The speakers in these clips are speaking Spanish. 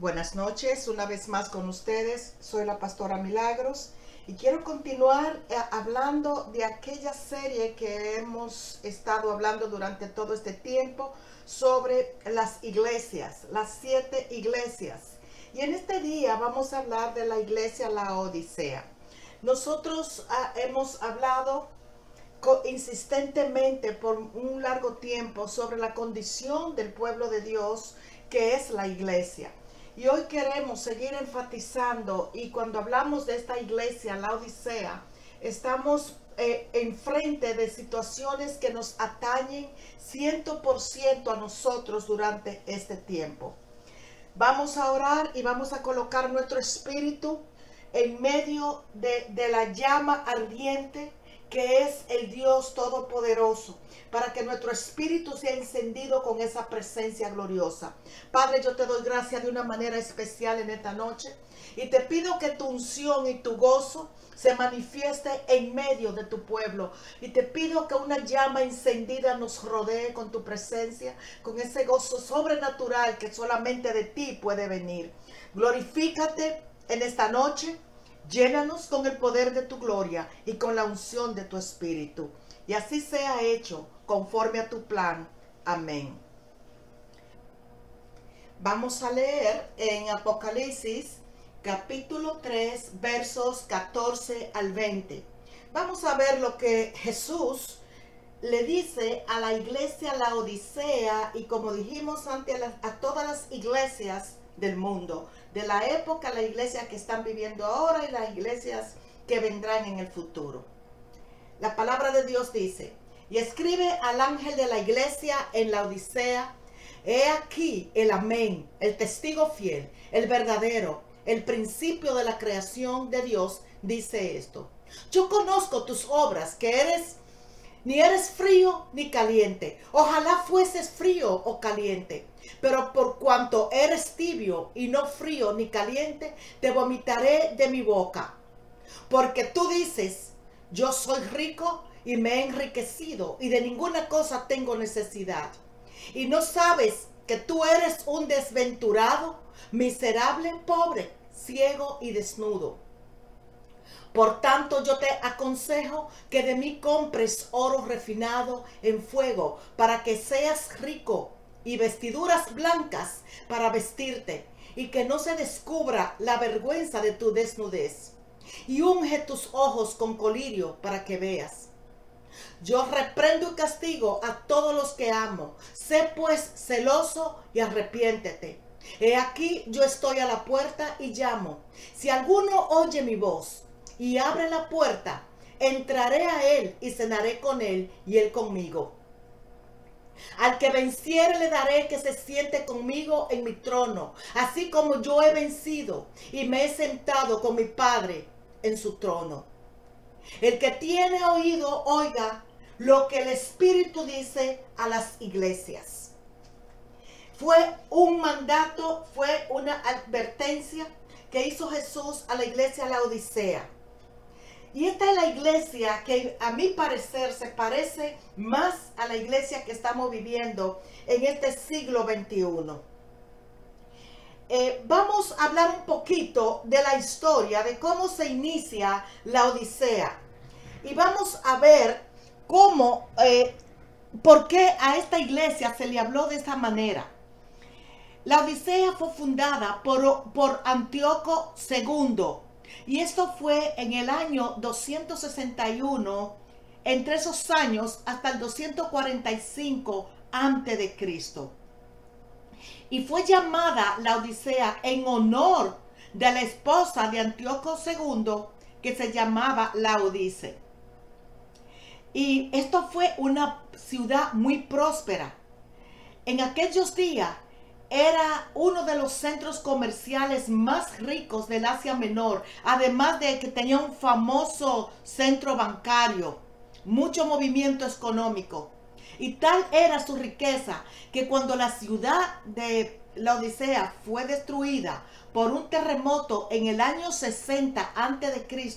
Buenas noches, una vez más con ustedes. Soy la pastora Milagros y quiero continuar hablando de aquella serie que hemos estado hablando durante todo este tiempo sobre las iglesias, las 7 iglesias. Y en este día vamos a hablar de la iglesia Laodicea. Nosotros hemos hablado insistentemente por un largo tiempo sobre la condición del pueblo de Dios, que es la iglesia. Y hoy queremos seguir enfatizando, y cuando hablamos de esta iglesia, la Odisea, estamos enfrente de situaciones que nos atañen 100% a nosotros durante este tiempo. Vamos a orar y vamos a colocar nuestro espíritu en medio de la llama ardiente que es el Dios Todopoderoso, para que nuestro espíritu sea encendido con esa presencia gloriosa. Padre, yo te doy gracias de una manera especial en esta noche y te pido que tu unción y tu gozo se manifieste en medio de tu pueblo, y te pido que una llama encendida nos rodee con tu presencia, con ese gozo sobrenatural que solamente de ti puede venir. Glorifícate en esta noche. Llénanos con el poder de tu gloria y con la unción de tu espíritu. Y así sea hecho conforme a tu plan. Amén. Vamos a leer en Apocalipsis capítulo 3 versos 14 al 20. Vamos a ver lo que Jesús le dice a la iglesia Laodicea, y como dijimos antes, a todas las iglesias del mundo, de la época, la iglesia que están viviendo ahora y las iglesias que vendrán en el futuro. La palabra de Dios dice: y escribe al ángel de la iglesia en Laodicea: he aquí el amén, el testigo fiel, el verdadero, el principio de la creación de Dios, dice esto: yo conozco tus obras, que ni eres frío ni caliente. Ojalá fueses frío o caliente. Pero por cuanto eres tibio y no frío ni caliente, te vomitaré de mi boca. Porque tú dices: yo soy rico y me he enriquecido, y de ninguna cosa tengo necesidad. Y no sabes que tú eres un desventurado, miserable, pobre, ciego y desnudo. Por tanto, yo te aconsejo que de mí compres oro refinado en fuego, para que seas rico, y vestiduras blancas para vestirte, y que no se descubra la vergüenza de tu desnudez. Y unge tus ojos con colirio para que veas. Yo reprendo y castigo a todos los que amo. Sé pues celoso y arrepiéntete. He aquí, yo estoy a la puerta y llamo. Si alguno oye mi voz y abre la puerta, entraré a él y cenaré con él y él conmigo. Al que venciere le daré que se siente conmigo en mi trono, así como yo he vencido y me he sentado con mi Padre en su trono. El que tiene oído, oiga lo que el Espíritu dice a las iglesias. Fue un mandato, fue una advertencia que hizo Jesús a la iglesia Laodicea. Y esta es la iglesia que, a mi parecer, se parece más a la iglesia que estamos viviendo en este siglo XXI. Vamos a hablar un poquito de la historia, de cómo se inicia la Odisea. Y vamos a ver cómo, por qué a esta iglesia se le habló de esa manera. La Odisea fue fundada por Antíoco II. Y esto fue en el año 261, entre esos años hasta el 245 antes de Cristo. Y fue llamada la Odisea en honor de la esposa de Antíoco II, que se llamaba Laodice. Y esto fue una ciudad muy próspera. En aquellos días era uno de los centros comerciales más ricos del Asia Menor, además de que tenía un famoso centro bancario, mucho movimiento económico. Y tal era su riqueza que cuando la ciudad de la Odisea fue destruida por un terremoto en el año 60 a.C.,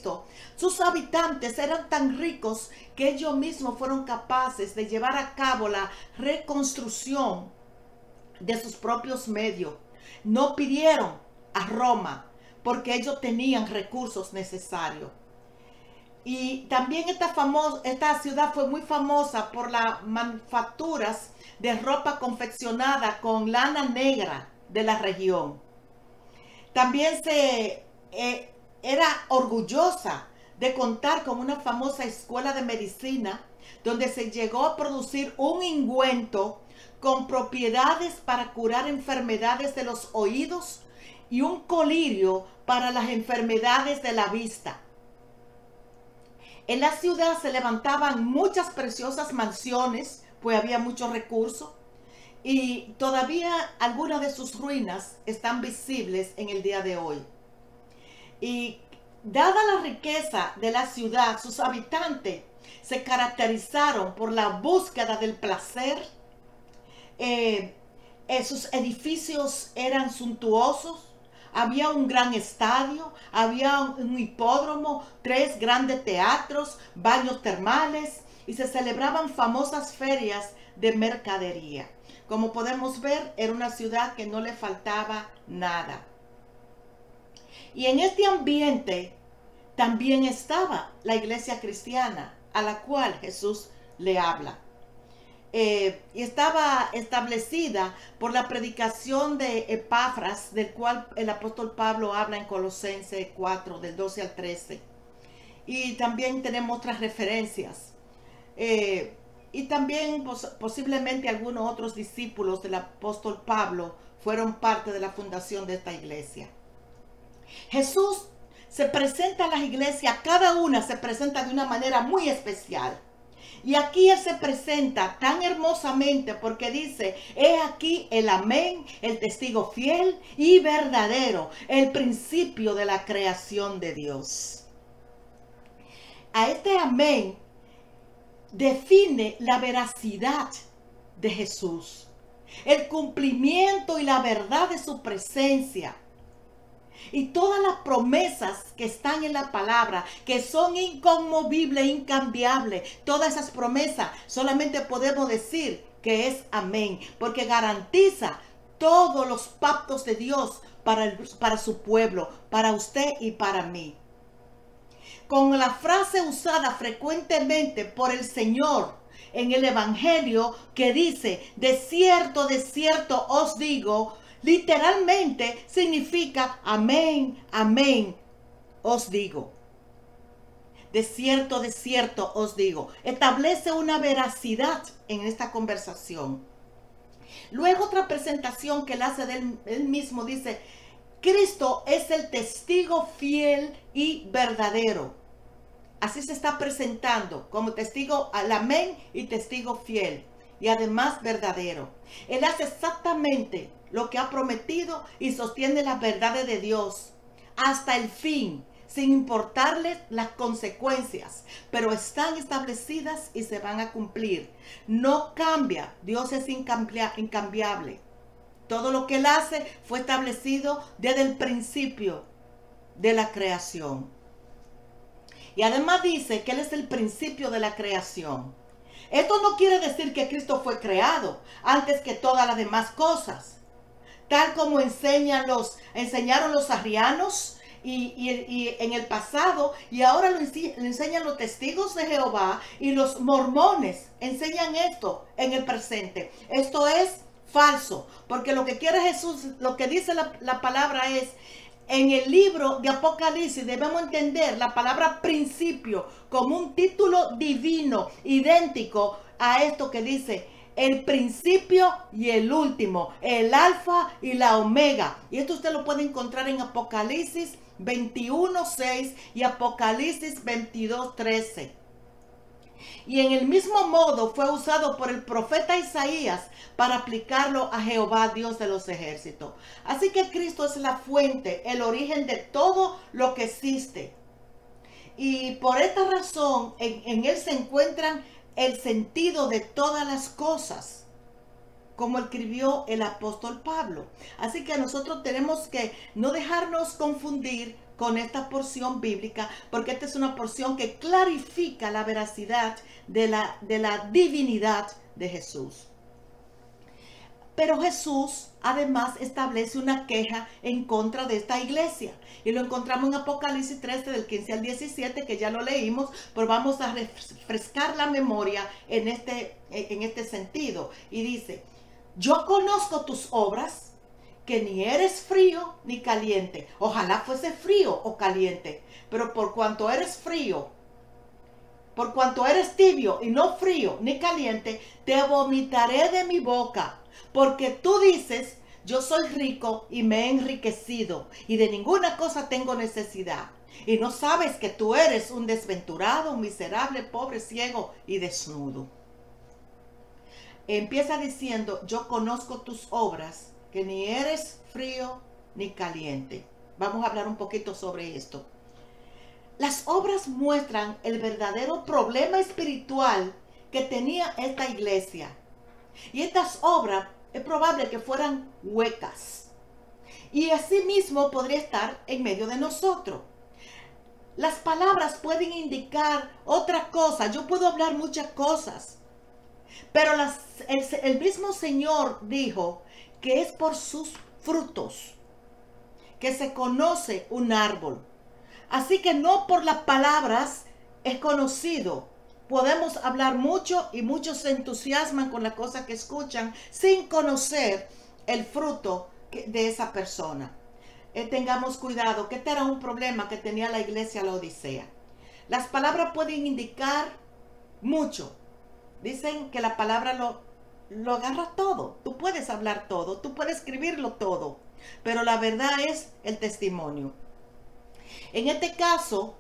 sus habitantes eran tan ricos que ellos mismos fueron capaces de llevar a cabo la reconstrucción de sus propios medios. no pidieron a Roma porque ellos tenían recursos necesarios. Y también esta ciudad fue muy famosa por las manufacturas de ropa confeccionada con lana negra de la región. También era orgullosa de contar con una famosa escuela de medicina donde se llegó a producir un ungüento con propiedades para curar enfermedades de los oídos y un colirio para las enfermedades de la vista. En la ciudad se levantaban muchas preciosas mansiones, pues había muchos recursos, y todavía algunas de sus ruinas están visibles en el día de hoy. Y dada la riqueza de la ciudad, sus habitantes se caracterizaron por la búsqueda del placer. Sus edificios eran suntuosos. Había un gran estadio, había un hipódromo, 3 grandes teatros, baños termales y se celebraban famosas ferias de mercadería. Como podemos ver, era una ciudad que no le faltaba nada. Y en este ambiente también estaba la iglesia cristiana a la cual Jesús le habla. Y estaba establecida por la predicación de Epafras, del cual el apóstol Pablo habla en Colosenses 4, del 12 al 13. Y también tenemos otras referencias. Y también posiblemente algunos otros discípulos del apóstol Pablo fueron parte de la fundación de esta iglesia. Jesús se presenta a las iglesias, cada una se presenta de una manera muy especial. Y aquí Él se presenta tan hermosamente porque dice, he aquí el amén, el testigo fiel y verdadero, el principio de la creación de Dios. A este amén define la veracidad de Jesús, el cumplimiento y la verdad de su presencia. Y todas las promesas que están en la palabra, que son inconmovibles, incambiables, todas esas promesas solamente podemos decir que es amén, porque garantiza todos los pactos de Dios para su pueblo, para usted y para mí. Con la frase usada frecuentemente por el Señor en el Evangelio que dice, de cierto os digo, literalmente significa amén, amén, os digo. De cierto os digo. Establece una veracidad en esta conversación. Luego otra presentación que él hace de él mismo dice, Cristo es el testigo fiel y verdadero. Así se está presentando como testigo al amén y testigo fiel. Y además verdadero. Él hace exactamente lo que ha prometido y sostiene las verdades de Dios hasta el fin, sin importarles las consecuencias, pero están establecidas y se van a cumplir. No cambia, Dios es incambiable. Todo lo que Él hace fue establecido desde el principio de la creación. Y además dice que Él es el principio de la creación. Esto no quiere decir que Cristo fue creado antes que todas las demás cosas. Tal como enseñaron los arrianos y en el pasado, y ahora lo enseñan los testigos de Jehová y los mormones enseñan esto en el presente. Esto es falso, porque lo que quiere Jesús, lo que dice la palabra es, en el libro de Apocalipsis debemos entender la palabra principio como un título divino, idéntico a esto que dice el principio y el último, el alfa y la omega. Y esto usted lo puede encontrar en Apocalipsis 21:6 y Apocalipsis 22:13. Y en el mismo modo fue usado por el profeta Isaías para aplicarlo a Jehová, Dios de los ejércitos. Así que Cristo es la fuente, el origen de todo lo que existe. Y por esta razón, en Él se encuentran el sentido de todas las cosas, como escribió el apóstol Pablo. Así que nosotros tenemos que no dejarnos confundir con esta porción bíblica, porque esta es una porción que clarifica la veracidad de la divinidad de Jesús. Pero Jesús además establece una queja en contra de esta iglesia. Y lo encontramos en Apocalipsis 13 del 15 al 17, que ya lo leímos, pero vamos a refrescar la memoria en este sentido. Y dice, yo conozco tus obras, que ni eres frío ni caliente. Ojalá fuese frío o caliente, pero por cuanto eres frío, por cuanto eres tibio y no frío ni caliente, te vomitaré de mi boca. Porque tú dices, yo soy rico y me he enriquecido y de ninguna cosa tengo necesidad. Y no sabes que tú eres un desventurado, un miserable, pobre, ciego y desnudo. Empieza diciendo, yo conozco tus obras, que ni eres frío ni caliente. Vamos a hablar un poquito sobre esto. Las obras muestran el verdadero problema espiritual que tenía esta iglesia. Y estas obras es probable que fueran huecas. Y asimismo podría estar en medio de nosotros. Las palabras pueden indicar otra cosa. Yo puedo hablar muchas cosas. Pero el mismo Señor dijo que es por sus frutos que se conoce un árbol. Así que no por las palabras es conocido. Podemos hablar mucho y muchos se entusiasman con la cosa que escuchan sin conocer el fruto de esa persona. Tengamos cuidado, que este era un problema que tenía la iglesia Laodicea. Las palabras pueden indicar mucho. Dicen que la palabra lo agarra todo. Tú puedes hablar todo, tú puedes escribirlo todo, pero la verdad es el testimonio. En este caso,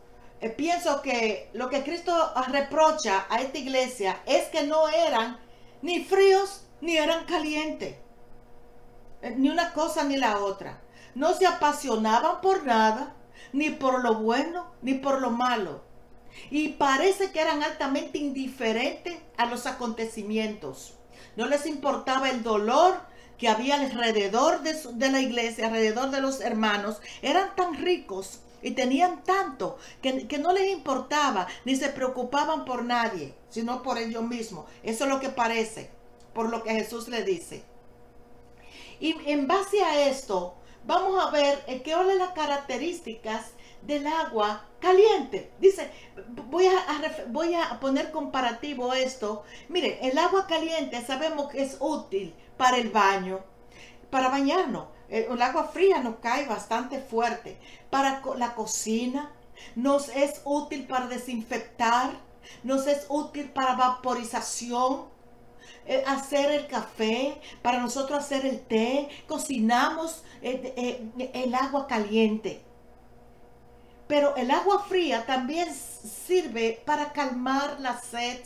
pienso que lo que Cristo reprocha a esta iglesia es que no eran ni fríos ni eran calientes. Ni una cosa ni la otra. No se apasionaban por nada, ni por lo bueno ni por lo malo. Y parece que eran altamente indiferentes a los acontecimientos. No les importaba el dolor que había alrededor de la iglesia, alrededor de los hermanos. Eran tan ricos y tenían tanto que no les importaba, ni se preocupaban por nadie, sino por ellos mismos. Eso es lo que parece, por lo que Jesús le dice. Y en base a esto, vamos a ver qué son las características del agua caliente. Dice, voy a poner comparativo esto. Mire, el agua caliente sabemos que es útil para el baño, para bañarnos. El agua fría nos cae bastante fuerte. Para la cocina, nos es útil para desinfectar, nos es útil para vaporización, hacer el café, para nosotros hacer el té, cocinamos el agua caliente. Pero el agua fría también sirve para calmar la sed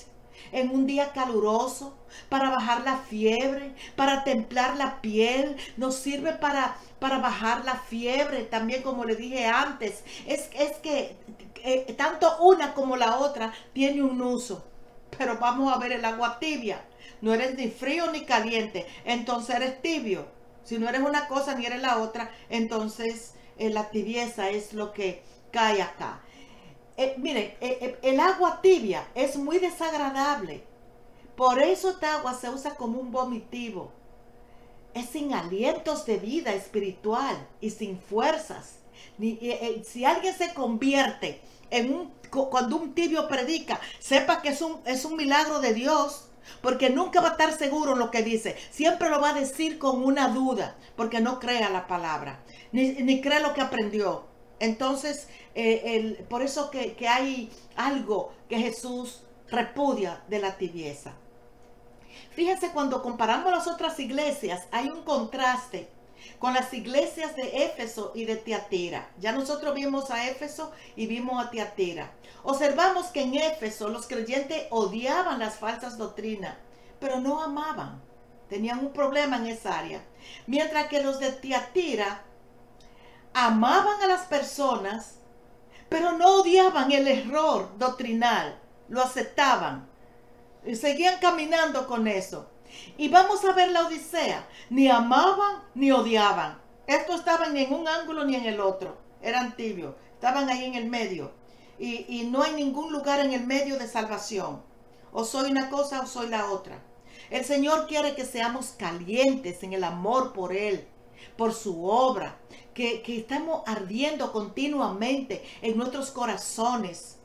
en un día caluroso, para bajar la fiebre, para templar la piel. Nos sirve para bajar la fiebre también, como le dije antes. Es que tanto una como la otra tiene un uso. Pero vamos a ver el agua tibia. No eres ni frío ni caliente, entonces eres tibio. Si no eres una cosa ni eres la otra, entonces la tibieza es lo que cae acá. Miren, el agua tibia es muy desagradable. Por eso esta agua se usa como un vomitivo. Es sin alientos de vida espiritual y sin fuerzas. Si alguien se convierte cuando un tibio predica, sepa que es un milagro de Dios. Porque nunca va a estar seguro en lo que dice. Siempre lo va a decir con una duda, porque no crea la palabra, ni cree lo que aprendió. Entonces, por eso que hay algo que Jesús repudia de la tibieza. Fíjense, cuando comparamos las otras iglesias, hay un contraste con las iglesias de Éfeso y de Tiatira. Ya nosotros vimos a Éfeso y vimos a Tiatira. Observamos que en Éfeso los creyentes odiaban las falsas doctrinas, pero no amaban. Tenían un problema en esa área. Mientras que los de Tiatira amaban a las personas, pero no odiaban el error doctrinal. Lo aceptaban. Y seguían caminando con eso. Y vamos a ver la Odisea. Ni amaban ni odiaban. Estos estaban ni en un ángulo ni en el otro. Eran tibios. Estaban ahí en el medio. Y no hay ningún lugar en el medio de salvación. O soy una cosa o soy la otra. El Señor quiere que seamos calientes en el amor por Él, por su obra, que estemos ardiendo continuamente en nuestros corazones.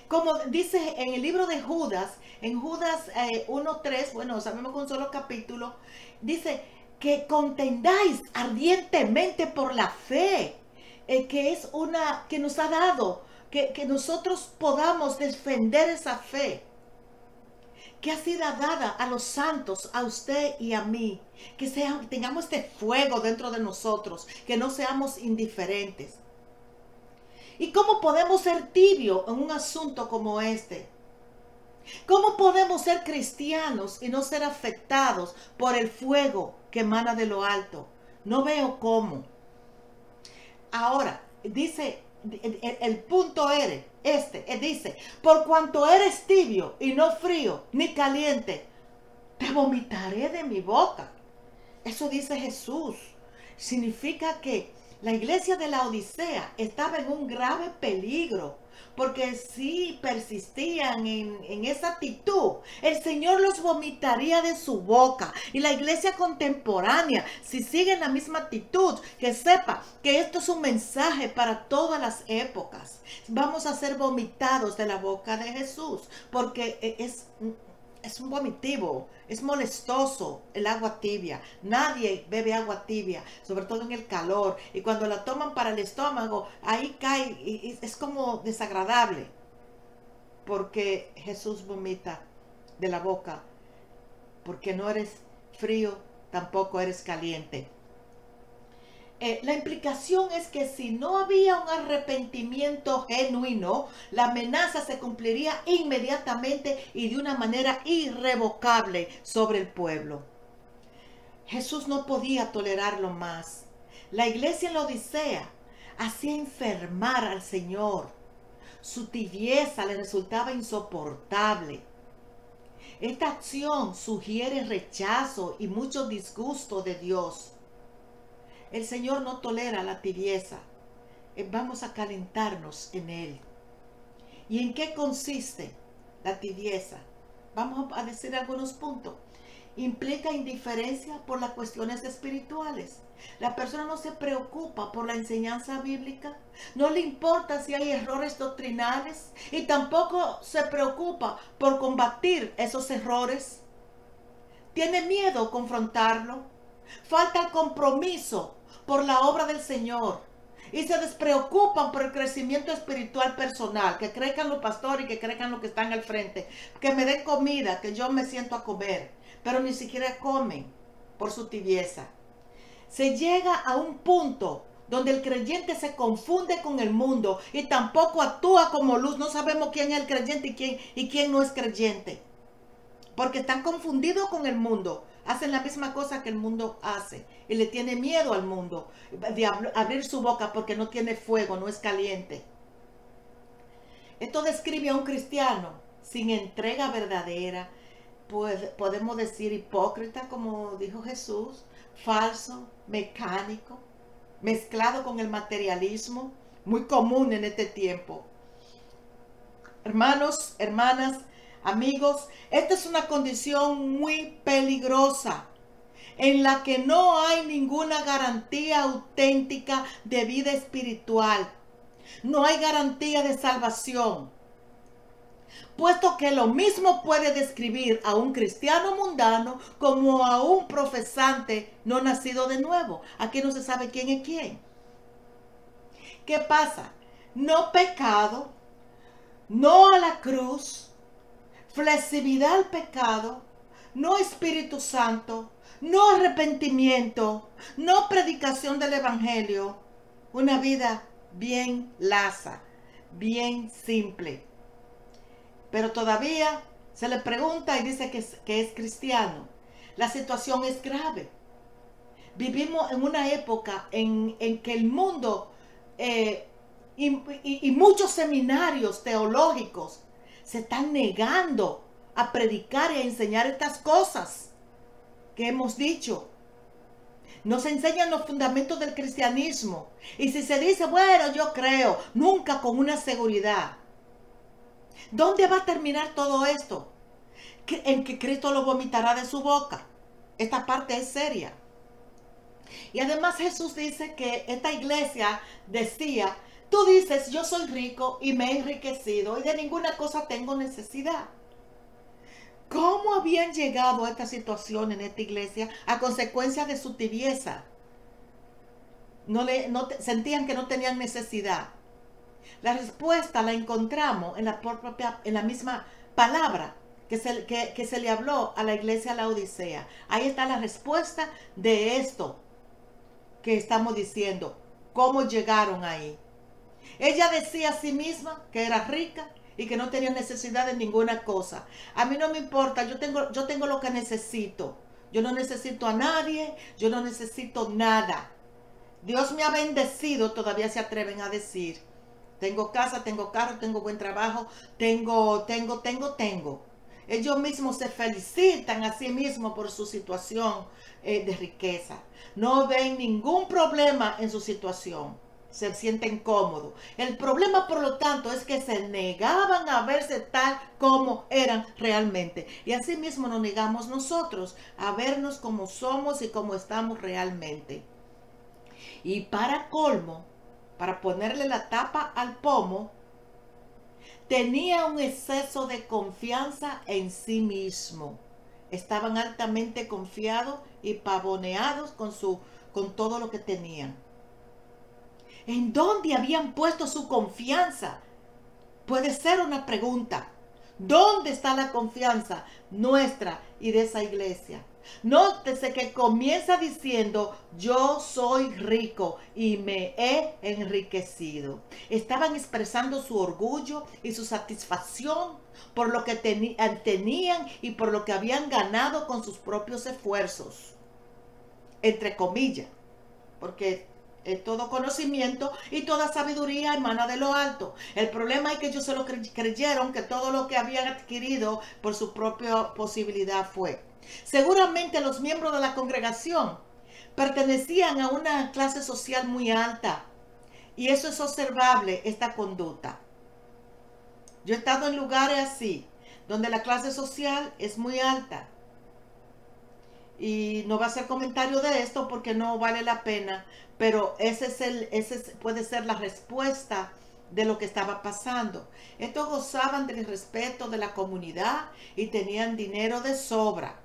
Como dice en el libro de Judas, en Judas 1:3, bueno, sabemos que un solo capítulo, dice que contendáis ardientemente por la fe, que es una que nos ha dado, que nosotros podamos defender esa fe que ha sido dada a los santos, a usted y a mí, que tengamos este fuego dentro de nosotros, que no seamos indiferentes. ¿Y cómo podemos ser tibios en un asunto como este? ¿Cómo podemos ser cristianos y no ser afectados por el fuego que emana de lo alto? No veo cómo. Ahora, dice, el punto dice, por cuanto eres tibio y no frío ni caliente, te vomitaré de mi boca. Eso dice Jesús. Significa que la iglesia de la Odisea estaba en un grave peligro, porque si persistían en esa actitud, el Señor los vomitaría de su boca. Y la iglesia contemporánea, si sigue en la misma actitud, que sepa que esto es un mensaje para todas las épocas. Vamos a ser vomitados de la boca de Jesús, porque es un vomitivo, es molestoso el agua tibia. Nadie bebe agua tibia, sobre todo en el calor. Y cuando la toman para el estómago, ahí cae y es como desagradable. Porque Jesús vomita de la boca. Porque no eres frío, tampoco eres caliente. La implicación es que si no había un arrepentimiento genuino, la amenaza se cumpliría inmediatamente y de una manera irrevocable sobre el pueblo. Jesús no podía tolerarlo más. La iglesia en la Odisea hacía enfermar al Señor. Su tibieza le resultaba insoportable. Esta acción sugiere rechazo y mucho disgusto de Dios. El Señor no tolera la tibieza. Vamos a calentarnos en Él. ¿Y en qué consiste la tibieza? Vamos a decir algunos puntos. Implica indiferencia por las cuestiones espirituales. La persona no se preocupa por la enseñanza bíblica. No le importa si hay errores doctrinales. Y tampoco se preocupa por combatir esos errores. Tiene miedo a confrontarlo. Falta el compromiso por la obra del Señor y se despreocupan por el crecimiento espiritual personal, que crezcan los pastores y que crezcan los que están al frente, que me den comida, que yo me siento a comer, pero ni siquiera comen por su tibieza. Se llega a un punto donde el creyente se confunde con el mundo y tampoco actúa como luz. No sabemos quién es el creyente y quién no es creyente, porque están confundidos con el mundo. Hacen la misma cosa que el mundo hace y le tiene miedo al mundo de abrir su boca porque no tiene fuego, no es caliente. Esto describe a un cristiano sin entrega verdadera, pues podemos decir hipócrita, como dijo Jesús, falso, mecánico, mezclado con el materialismo, muy común en este tiempo. Hermanos, hermanas, amigos, esta es una condición muy peligrosa en la que no hay ninguna garantía auténtica de vida espiritual. No hay garantía de salvación, puesto que lo mismo puede describir a un cristiano mundano como a un profesante no nacido de nuevo. Aquí no se sabe quién es quién. ¿Qué pasa? No pecado, no a la cruz, flexibilidad al pecado, no Espíritu Santo, no arrepentimiento, no predicación del Evangelio. Una vida bien lasa, bien simple. Pero todavía se le pregunta y dice que es cristiano. La situación es grave. Vivimos en una época en que el mundo y muchos seminarios teológicos se están negando a predicar y a enseñar estas cosas que hemos dicho. No se enseñan los fundamentos del cristianismo. Y si se dice, bueno, yo creo, nunca con una seguridad. ¿Dónde va a terminar todo esto? en que Cristo lo vomitará de su boca. Esta parte es seria. Y además Jesús dice que esta iglesia decía, tú dices, yo soy rico y me he enriquecido y de ninguna cosa tengo necesidad. ¿Cómo habían llegado a esta situación en esta iglesia a consecuencia de su tibieza? Sentían que no tenían necesidad. La respuesta la encontramos en la misma palabra que se le habló a la iglesia de la Odisea. Ahí está la respuesta de esto que estamos diciendo. ¿Cómo llegaron ahí? Ella decía a sí misma que era rica y que no tenía necesidad de ninguna cosa. A mí no me importa, yo tengo lo que necesito. Yo no necesito a nadie, yo no necesito nada. Dios me ha bendecido, todavía se atreven a decir. Tengo casa, tengo carro, tengo buen trabajo, tengo. Ellos mismos se felicitan a sí mismos por su situación de riqueza. No ven ningún problema en su situación. Se sienten cómodos. El problema, por lo tanto, es que se negaban a verse tal como eran realmente. Y así mismo nos negamos nosotros a vernos como somos y como estamos realmente. Y para colmo, para ponerle la tapa al pomo, tenía un exceso de confianza en sí mismo. Estaban altamente confiados y pavoneados con todo lo que tenían. ¿En dónde habían puesto su confianza? Puede ser una pregunta. ¿Dónde está la confianza nuestra y de esa iglesia? Nótese que comienza diciendo, yo soy rico y me he enriquecido. Estaban expresando su orgullo y su satisfacción por lo que tenían y por lo que habían ganado con sus propios esfuerzos. Entre comillas, porque todo conocimiento y toda sabiduría emana de lo alto. El problema es que ellos solo creyeron que todo lo que habían adquirido por su propia posibilidad fue. Seguramente los miembros de la congregación pertenecían a una clase social muy alta y eso es observable, esta conducta. Yo he estado en lugares así, donde la clase social es muy alta. Y no va a hacer comentario de esto porque no vale la pena, pero puede ser la respuesta de lo que estaba pasando. Estos gozaban del respeto de la comunidad y tenían dinero de sobra.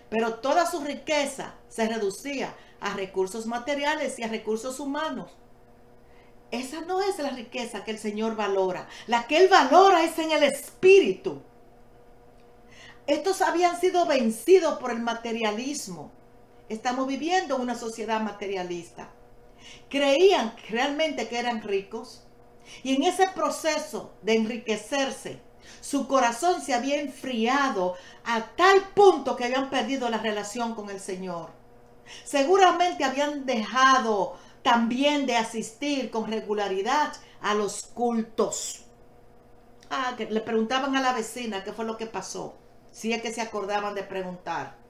Pero toda su riqueza se reducía a recursos materiales y a recursos humanos. Esa no es la riqueza que el Señor valora. La que Él valora es en el espíritu. Estos habían sido vencidos por el materialismo. Estamos viviendo una sociedad materialista. Creían realmente que eran ricos y en ese proceso de enriquecerse, su corazón se había enfriado a tal punto que habían perdido la relación con el Señor. Seguramente habían dejado también de asistir con regularidad a los cultos. Que le preguntaban a la vecina qué fue lo que pasó, si es que se acordaban de preguntar.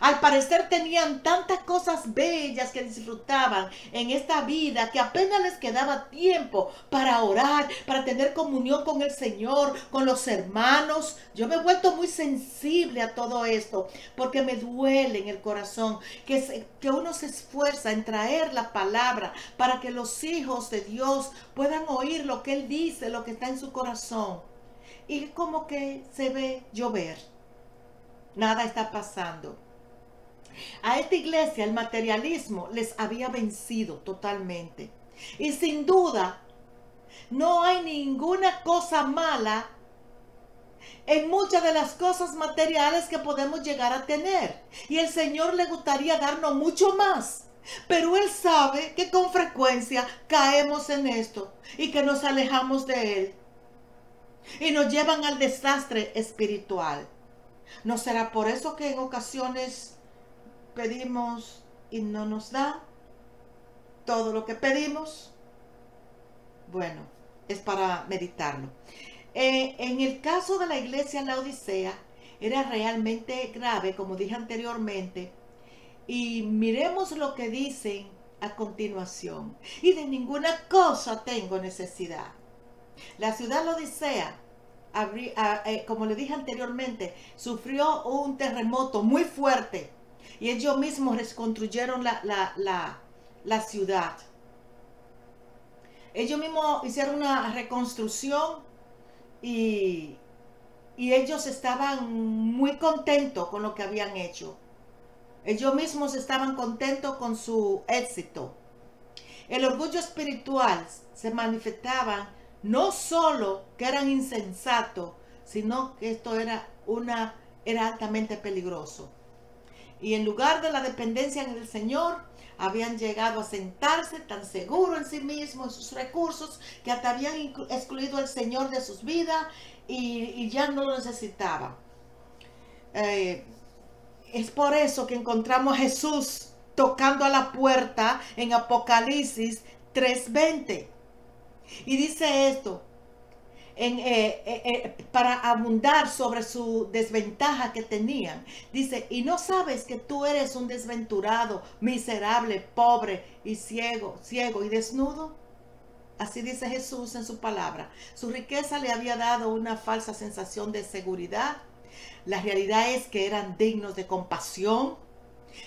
Al parecer tenían tantas cosas bellas que disfrutaban en esta vida que apenas les quedaba tiempo para orar, para tener comunión con el Señor, con los hermanos. Yo me he vuelto muy sensible a todo esto porque me duele en el corazón que uno se esfuerza en traer la palabra para que los hijos de Dios puedan oír lo que Él dice, lo que está en su corazón. Y como que se ve llover. Nada está pasando. A esta iglesia el materialismo les había vencido totalmente. Y sin duda, no hay ninguna cosa mala en muchas de las cosas materiales que podemos llegar a tener. Y el Señor le gustaría darnos mucho más. Pero Él sabe que con frecuencia caemos en esto y que nos alejamos de Él. Y nos llevan al desastre espiritual. ¿No será por eso que en ocasiones pedimos y no nos da todo lo que pedimos? Bueno, es para meditarlo. En el caso de la iglesia en la Odisea, era realmente grave, como dije anteriormente. Y miremos lo que dicen a continuación. Y de ninguna cosa tengo necesidad. La ciudad de la Odisea como le dije anteriormente, sufrió un terremoto muy fuerte y ellos mismos reconstruyeron la ciudad. Ellos mismos hicieron una reconstrucción y, y ellos estaban muy contentos con lo que habían hecho. Ellos mismos estaban contentos con su éxito. El orgullo espiritual se manifestaba no solo que eran insensatos, sino que esto era altamente peligroso. Y en lugar de la dependencia en el Señor, habían llegado a sentarse tan seguros en sí mismos, en sus recursos, que hasta habían excluido al Señor de sus vidas y ya no lo necesitaban. Es por eso que encontramos a Jesús tocando a la puerta en Apocalipsis 3:20. Y dice esto, para abundar sobre su desventaja que tenían. Dice, y no sabes que tú eres un desventurado, miserable, pobre y ciego y desnudo. Así dice Jesús en su palabra. Su riqueza le había dado una falsa sensación de seguridad. La realidad es que eran dignos de compasión.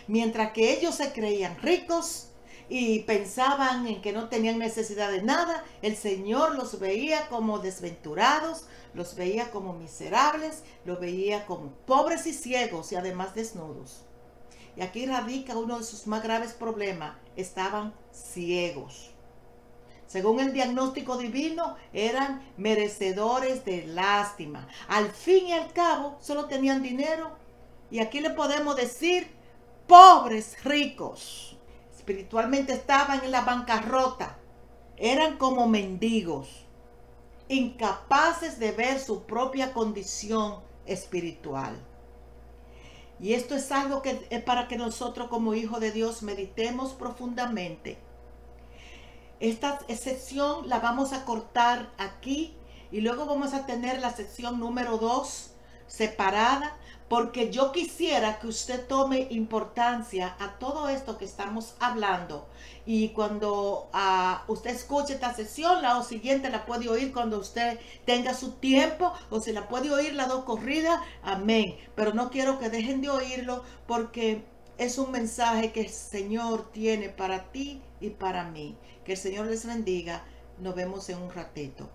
Mientras que ellos se creían ricos y pensaban en que no tenían necesidad de nada, el Señor los veía como desventurados, los veía como miserables, los veía como pobres y ciegos y además desnudos. Y aquí radica uno de sus más graves problemas: estaban ciegos. Según el diagnóstico divino, eran merecedores de lástima. Al fin y al cabo, solo tenían dinero. Y aquí le podemos decir, pobres ricos. Espiritualmente estaban en la bancarrota. Eran como mendigos, incapaces de ver su propia condición espiritual. Y esto es algo que es para que nosotros como hijos de Dios meditemos profundamente. Esta sección la vamos a cortar aquí y luego vamos a tener la sección número 2 separada, porque yo quisiera que usted tome importancia a todo esto que estamos hablando, y cuando usted escuche esta sesión, la siguiente la puede oír cuando usted tenga su tiempo, o si la puede oír las dos corridas, amén, pero no quiero que dejen de oírlo, porque es un mensaje que el Señor tiene para ti y para mí. Que el Señor les bendiga. Nos vemos en un ratito.